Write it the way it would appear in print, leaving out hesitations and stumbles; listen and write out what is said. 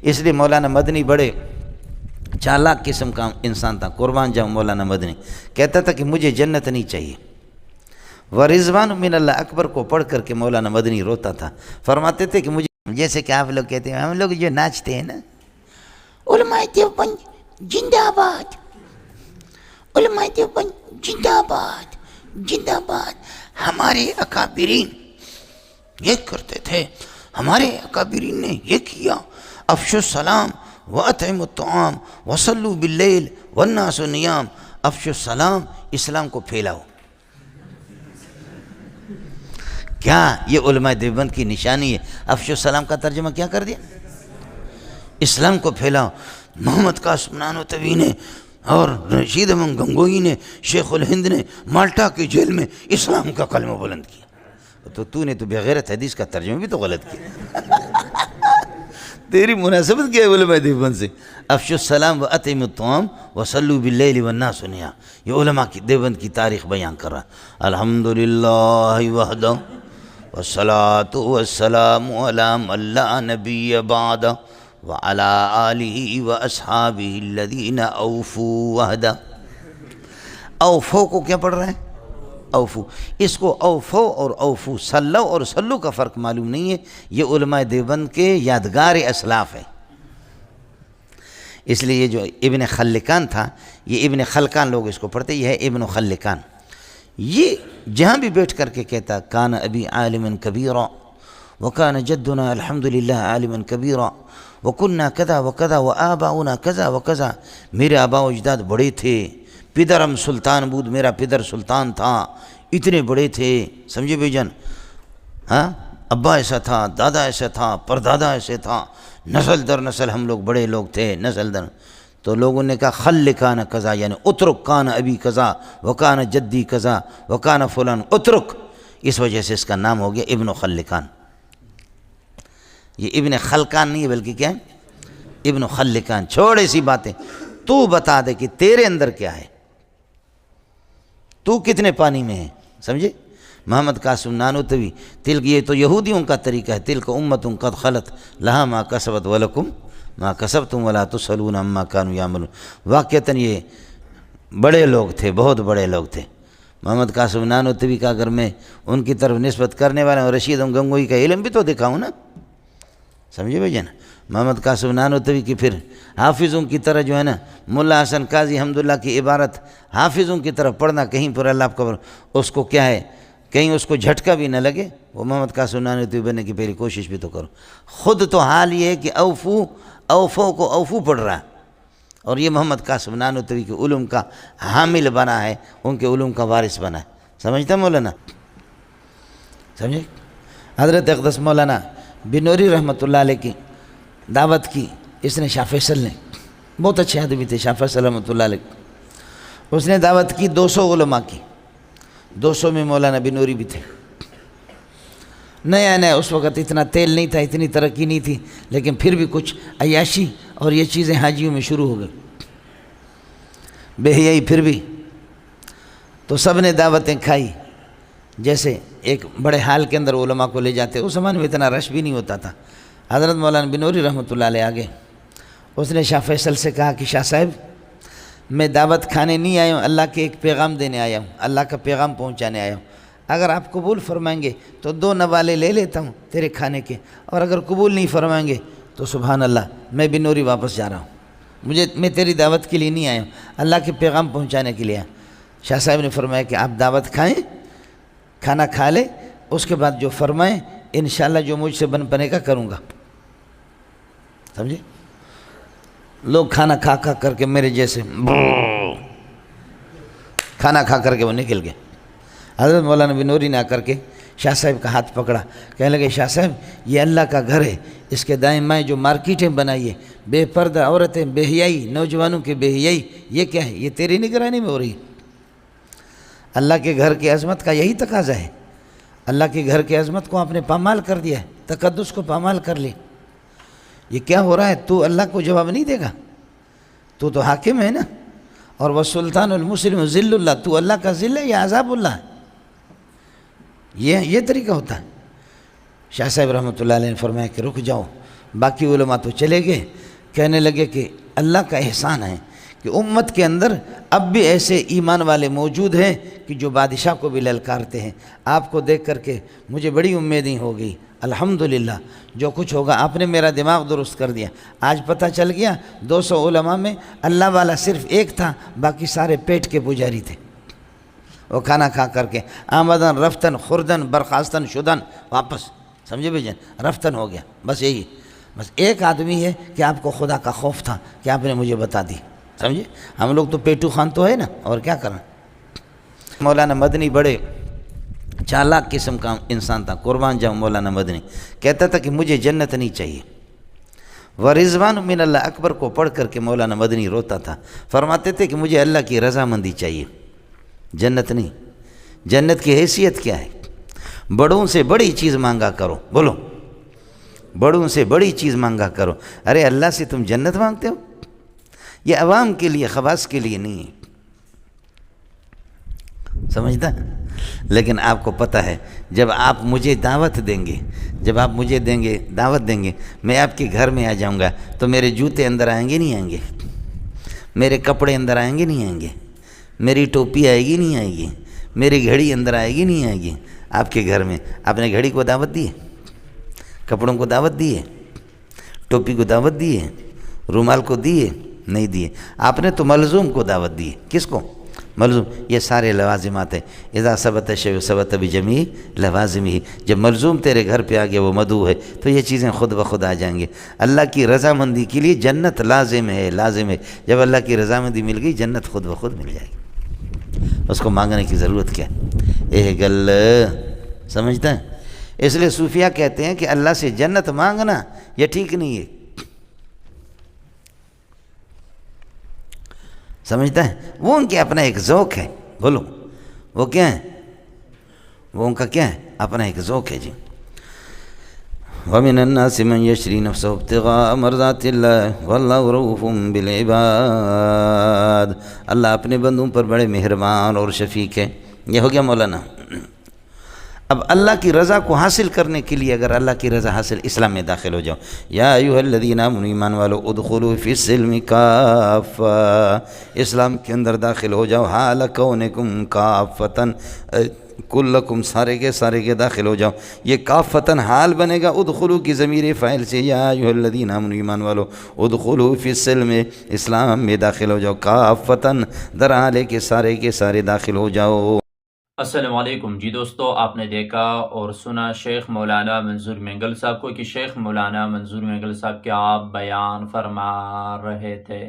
اس لیے مولانا مدنی بڑے چالاک قسم کا انسان تھا، قربان جاؤں مولانا مدنی، کہتا تھا کہ مجھے جنت نہیں چاہیے۔ ورضوان من اللہ اکبر کو پڑھ کر کے مولانا مدنی روتا تھا، فرماتے تھے کہ مجھے، جیسے کہ آپ لوگ کہتے ہیں، ہم لوگ جو ناچتے ہیں نا، علماء دیوبند زندہ باد، علماء دیوبند زندہ باد، زندہ باد، ہمارے اکابرین یہ کرتے تھے، ہمارے اکابرین نے یہ کیا، افشوا السلام واطعموا الطعام وصلوا باللیل والناس نیام، افشوا السلام، اسلام کو پھیلاؤ۔ کیا یہ علماء دیوبند کی نشانی ہے؟ افشوا السلام کا ترجمہ کیا کر دیا؟ اسلام کو پھیلاؤ۔ محمد قاسم نانوتوی نے اور رشید احمد گنگوئی نے، شیخ الہند نے مالٹا کی جیل میں اسلام کا کلمہ بلند کیا، تو نے تو بغیرت حدیث کا ترجمہ بھی تو غلط کیا۔ تیری مناسبت کیا ہے علماء دیوبند سے؟ افشوا السلام واطعموا الطعام وصلوا باللیل والناس نیام، یہ علماء کی دیوبند کی تاریخ بیان کر رہا۔ الحمدللہ وحدہ والصلاة والسلام علی من لا نبی بعدہ وعلی آلہ واصحابہ الذین اوفوا وحدہ۔ اوفو کو کیا پڑھ رہے ہیں؟ اوفو۔ اس کو اوفو اور اوفو، صلو اور صلو کا فرق معلوم نہیں ہے، یہ علماء دیوبند کے یادگار اسلاف ہے۔ اس لیے یہ جو ابن خلکان تھا، یہ ابن خلکان لوگ اس کو پڑھتے، یہ ہے ابن خلکان۔ یہ جہاں بھی بیٹھ کر کے کہتا کان ابی عالما کبیرا وکان جدنا الحمدللہ عالما کبیرا وکننا کذا وکذا وآباؤنا کذا وکذا، میرے آباء و اجداد بڑے تھے، پدرم سلطان بود، میرا پدر سلطان تھا، اتنے بڑے تھے، سمجھے بھائی جان؟ ہاں، ابا ایسا تھا، دادا ایسا تھا، پردادا ایسے تھا، نسل در نسل ہم لوگ بڑے لوگ تھے، نسل در۔ تو لوگوں نے کہا خل کان کذا، یعنی اترک کان ابی کذا وکان جدی کذا وکان فلان، اترک، اس وجہ سے اس کا نام ہو گیا ابن خلکان۔ یہ ابن خلکان نہیں ہے بلکہ کیا ہے؟ ابن خلکان۔ چھوڑ ایسی باتیں، تو بتا دے کہ تیرے اندر کیا ہے، تو کتنے پانی میں ہے، سمجھے؟ محمد قاسم نانوتوی، تلک، یہ تو یہودیوں کا طریقہ ہے، تلک امت قد خلت لہا ما کسبت ولکم ما کسبتم ولا تسألون عما کانوا یعملون۔ واقعتاً یہ بڑے لوگ تھے، بہت بڑے لوگ تھے۔ محمد قاسم نانوتوی کا اگر میں ان کی طرف نسبت کرنے والا ہوں، رشید گنگوئی کا علم بھی تو دکھاؤں نا، سمجھے بھائی جانا؟ محمد قاسم نانوتوی کی پھر حافظوں کی طرح جو ہے نا، ملا حسن قاضی حمداللہ کی عبارت حافظوں کی طرف پڑھنا، کہیں پر اللہ آپ کا اس کو کیا ہے، کہیں اس کو جھٹکا بھی نہ لگے، وہ محمد قاسم نانوتوی بننے کی پہلی کوشش بھی تو کرو۔ خود تو حال یہ ہے کہ اوفو، اوفو کو اوفو پڑھ رہا ہے، اور یہ محمد قاسم نانوتوی کے علوم کا حامل بنا ہے، ان کے علوم کا وارث بنا ہے۔ سمجھتا مولانا؟ سمجھے؟ حضرت اقدس مولانا بنوری رحمۃ اللہ علیہ کی دعوت کی اس نے، شاہ فیصل نے، بہت اچھے آدمی تھے شاہ فیصل رحمۃ اللہ علیہ، اس نے دعوت کی 200 علماء کی، 200 میں مولانا بنوری بھی تھے۔ نیا نیا اس وقت اتنا تیل نہیں تھا، اتنی ترقی نہیں تھی، لیکن پھر بھی کچھ عیاشی اور یہ چیزیں حاجیوں میں شروع ہو گئی، بے حیائی پھر بھی۔ تو سب نے دعوتیں کھائی، جیسے ایک بڑے حال کے اندر علماء کو لے جاتے، اس زمانے میں اتنا رش بھی نہیں ہوتا تھا۔ حضرت مولانا بنوری رحمۃ اللہ علیہ آگے، اس نے شاہ فیصل سے کہا کہ شاہ صاحب، میں دعوت کھانے نہیں آیا ہوں، اللہ کے ایک پیغام دینے آیا ہوں، اللہ کا پیغام پہنچانے آیا ہوں، اگر آپ قبول فرمائیں گے تو 2 نوالے لے لیتا ہوں تیرے کھانے کے، اور اگر قبول نہیں فرمائیں گے تو سبحان اللہ میں بنوری واپس جا رہا ہوں، میں تیری دعوت کے لیے نہیں آیا ہوں، اللہ کے پیغام پہنچانے کے لیے آیا۔ شاہ صاحب نے فرمایا کہ آپ دعوت کھائیں، کھانا کھا لیں، اس کے بعد جو فرمائیں انشاءاللہ جو مجھ سے بنے گا کروں گا، سمجھے؟ لوگ کھانا کھا کر کے میرے جیسے کھانا کھا کر کے وہ نکل گئے۔ حضرت مولانا بنوری نے آ کر کے شاہ صاحب کا ہاتھ پکڑا، کہنے لگے شاہ صاحب یہ اللہ کا گھر ہے، اس کے دائیں بائیں جو مارکیٹیں بنائی ہے، بے پردہ عورتیں، بے حیائی، نوجوانوں کی بے حیائی، یہ کیا ہے؟ یہ تیری نگرانی میں ہو رہی ہے۔ اللہ کے گھر کی عظمت کا یہی تقاضا ہے، اللہ کے گھر کی عظمت کو آپ نے پامال کر دیا ہے، تقدس کو پامال کر لی، یہ کیا ہو رہا ہے؟ تو اللہ کو جواب نہیں دے گا، تو حاکم ہے نا، اور وہ سلطان المسلم ذل اللہ، تو اللہ کا ذل ہے یا عذاب اللہ ہے؟ یہ طریقہ ہوتا ہے۔ شاہ صاحب رحمۃ اللہ علیہ نے فرمایا کہ رک جاؤ، باقی علماء تو چلے گئے، کہنے لگے کہ اللہ کا احسان ہے کہ امت کے اندر اب بھی ایسے ایمان والے موجود ہیں کہ جو بادشاہ کو بھی للکارتے ہیں۔ آپ کو دیکھ کر کے مجھے بڑی امیدیں ہو گئی، الحمدللہ جو کچھ ہوگا آپ نے میرا دماغ درست کر دیا۔ آج پتہ چل گیا 200 علماء میں اللہ والا صرف ایک تھا، باقی سارے پیٹ کے پجاری تھے۔ وہ کھانا کھا کر کے آمدن رفتن خوردن برخاستن شدن، واپس سمجھے بھائی جان، رفتن ہو گیا۔ بس یہی، بس ایک آدمی ہے کہ آپ کو خدا کا خوف تھا کہ آپ نے مجھے بتا دی، سمجھے۔ ہم لوگ تو پیٹو خان تو ہے نا، اور کیا کرنا۔ مولانا مدنی بڑے چالاک قسم کا انسان تھا، قربان جاؤں مولانا مدنی، کہتا تھا کہ مجھے جنت نہیں چاہیے۔ ورضوان من اللہ اکبر کو پڑھ کر کے مولانا مدنی روتا تھا، فرماتے تھے کہ مجھے اللہ کی رضامندی چاہیے، جنت نہیں۔ جنت کی حیثیت کیا ہے؟ بڑوں سے بڑی چیز مانگا کرو، بولو بڑوں سے بڑی چیز مانگا کرو۔ ارے اللہ سے تم جنت مانگتے ہو؟ یہ عوام کے لیے، خواص کے لیے نہیں ہے، سمجھتا؟ لیکن آپ کو پتہ ہے جب آپ مجھے دعوت دیں گے، جب آپ مجھے دعوت دیں گے، میں آپ کے گھر میں آ جاؤں گا تو میرے جوتے اندر آئیں گے نہیں آئیں گے؟ میرے کپڑے اندر آئیں گے نہیں آئیں گے؟ میری ٹوپی آئے گی نہیں آئے گی؟ میری گھڑی اندر آئے گی نہیں آئے گی؟ آپ کے گھر میں آپ نے گھڑی کو دعوت دی ہے؟ کپڑوں کو دعوت دی ہے؟ ٹوپی کو دعوت دی ہے؟ رومال کو دی ہے؟ نہیں دی ہے۔ آپ نے تو ملزوم کو دعوت دی ہے۔ کس کو؟ ملزوم۔ یہ سارے لوازمات ہیں، اذا ثبت شیء ثبت بجمیع لوازمہ۔ جب ملزوم تیرے گھر پہ آ گیا، وہ مدعو ہے، تو یہ چیزیں خود بخود آ جائیں گے۔ اللہ کی رضامندی کے لیے جنت لازم ہے، لازم ہے۔ جب اللہ کی رضامندی مل گئی، جنت خود بخود مل جائے گی، اس کو مانگنے کی ضرورت کیا ہے؟ اے گل، سمجھتا ہے؟ اس لیے صوفیہ کہتے ہیں کہ اللہ سے جنت مانگنا یہ ٹھیک نہیں ہے، سمجھتا ہے؟ وہ ان کے اپنا ایک ذوق ہے، بولو وہ کیا ہے؟ وہ ان کا کیا ہے؟ اپنا ایک ذوق ہے جی۔ وَمِنَ النَّاسِ مَن يَشْرِي نَفْسَهُ ابْتِغَاءَ مَرْضَاتِ اللَّهِ وَاللَّهُ رَءُوفٌ بِالْعِبَادِ۔ اللہ اپنے بندوں پر بڑے مہربان اور شفیق ہے۔ یہ ہو گیا مولانا۔ اب اللہ کی رضا کو حاصل کرنے کے لیے اگر اللہ کی رضا حاصل، اسلام میں داخل ہو جاؤ۔ یا ایھا الذین آمنوا، ایمان والو، ادخلوا فی السلم کافہ، اسلام کے اندر داخل ہو جاؤ۔ حال کونکم کافتن، کلکم، سارے کے داخل ہو جاؤ۔ یہ کافتن حال بنے گا، ادخلوا کی ضمیر فاعل سے، یا ایھا الذین آمنوا، ایمان والو، ادخلوا فی السلم، اسلام میں داخل ہو جاؤ، کافتن، در حال کے سارے داخل ہو جاؤ۔ السلام علیکم جی دوستو، آپ نے دیکھا اور سنا شیخ مولانا منظور مینگل صاحب کو کہ شیخ مولانا منظور مینگل صاحب کیا بیان فرما رہے تھے۔